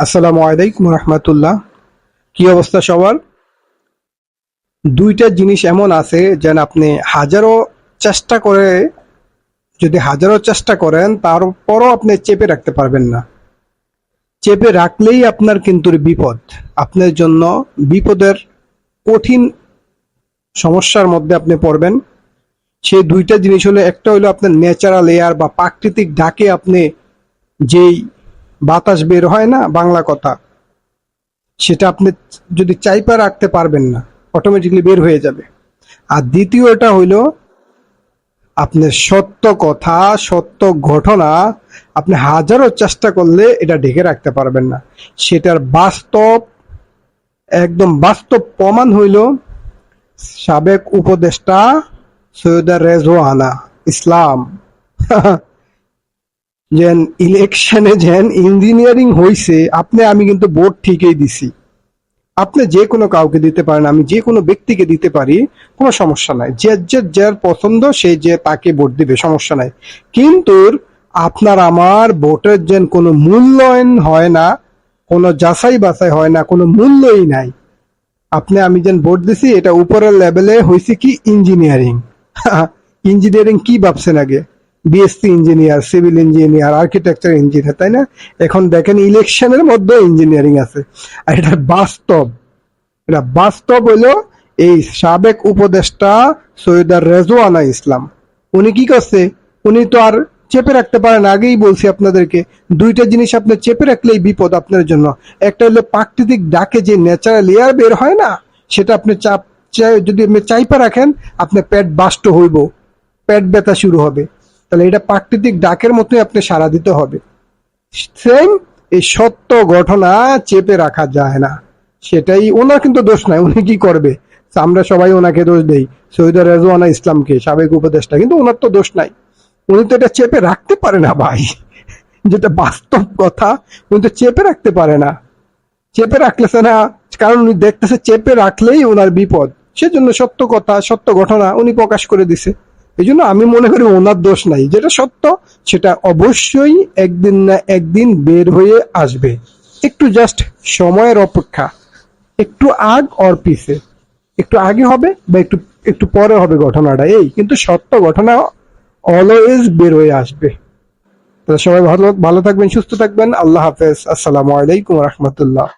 আসসালামু আলাইকুম রহমতুল্লাহ। কি অবস্থা সবার? দুইটা জিনিস এমন আছে যেন আপনি হাজারো চেষ্টা করেন তারপরও আপনি চেপে রাখতে পারবেন না। চেপে রাখলেই আপনার কিন্তু বিপদ, আপনার জন্য বিপদের কঠিন সমস্যার মধ্যে আপনি পড়বেন। সেই দুইটা জিনিস হলো, একটা হলো আপনার ন্যাচারাল এয়ার বা প্রাকৃতিক ডাকে আপনি যেই বাতাস বের হয় না, বাংলা কথা, সেটা আপনি যদি চাইপা রাখতে পারবেন না, অটোমেটিকলি বের হয়ে যাবে। আর দ্বিতীয়টা হইল আপনার সত্য কথা, সত্য ঘটনা আপনি হাজারো চেষ্টা করলে এটা ঢেকে রাখতে পারবেন না। সেটার একদম বাস্তব প্রমাণ হইল সাবেক উপদেষ্টা সৈয়দা রেজওয়ানা ইসলাম যেন ইলেকশনে যেন ইঞ্জিনিয়ারিং হইছে। আমি কিন্তু ভোট ঠিকই দিছি। আপনি যে কোনো কাউকে দিতে পারেন, আমি যে কোনো ব্যক্তিকে দিতে পারি, কোনো সমস্যা নাই। যার পছন্দ সে যে তাকে ভোট দিবে, সমস্যা নাই। কিন্তু আপনার আমার ভোটের যেন কোনো মূল্যায়ন হয় না, কোনো যাচাই বাছাই হয় না, কোনো মূল্যই নাই। আমি যেন ভোট দিছি এটা উপরের লেভেলে হয়েছে কি ইঞ্জিনিয়ারিং। ইঞ্জিনিয়ারিং কি ভাবছেন আগে? BSc engineer, civil engineer, architecture engineer, তাই না? এখন দেখেন ইলেকশনের মধ্যে ইঞ্জিনিয়ারিং আছে। আর এটা বাস্তব হলো এই সাবেক উপদেষ্টা সৈয়দা রেজওয়ানা ইসলাম। উনি কি করছে? উনি তো আর চেপে রাখতে পারেন। আগেই বলছি আপনাদেরকে, দুইটা জিনিস আপনি চেপে রাখলেই বিপদ আপনার জন্য। একটা হলো প্রাকৃতিক ডাকে যে ন্যাচারাল এয়ার বের হয় না, সেটা আপনি যদি আপনি চাইপা রাখেন, আপনার পেট বাস্ট হইব, পেট ব্যথা শুরু হবে। তাহলে এটা প্রাকৃতিক ডাকের মতোই আপনি সাড়া দিতে হবে। সেম এই সত্য ঘটনা চেপে রাখা যায় না। সেটাই, ওনার কিন্তু দোষ নাই। উনি কি করবে? আমরা সবাই ওনাকে দোষ দেই, সৈয়দা রেজওয়ানা ইসলামকে, সাবেক উপদেষ্টা, কিন্তু ওনার তো দোষ নাই। উনি তো এটা চেপে রাখতে পারে না ভাই, যেটা বাস্তব কথা। উনি তো চেপে রাখতে পারে না, চেপে রাখলেছে না, কারণ উনি দেখতেছে চেপে রাখলেই ওনার বিপদ। সেজন্য সত্য কথা, সত্য ঘটনা উনি প্রকাশ করে দিছে। এই জন্য আমি মনে করি ওনার দোষ নাই। যেটা সত্য সেটা অবশ্যই একদিন না একদিন বের হয়ে আসবে। একটু জাস্ট সময়ের অপেক্ষা, একটু আগ ওর পিছে, একটু আগে হবে বা একটু একটু পরে হবে ঘটনাটা, এই কিন্তু সত্য ঘটনা অলওয়েজ বের হয়ে আসবে। তো সবাই ভালো ভালো থাকবেন, সুস্থ থাকবেন। আল্লাহ হাফেজ। আসসালামু আলাইকুম রহমতুল্লাহ।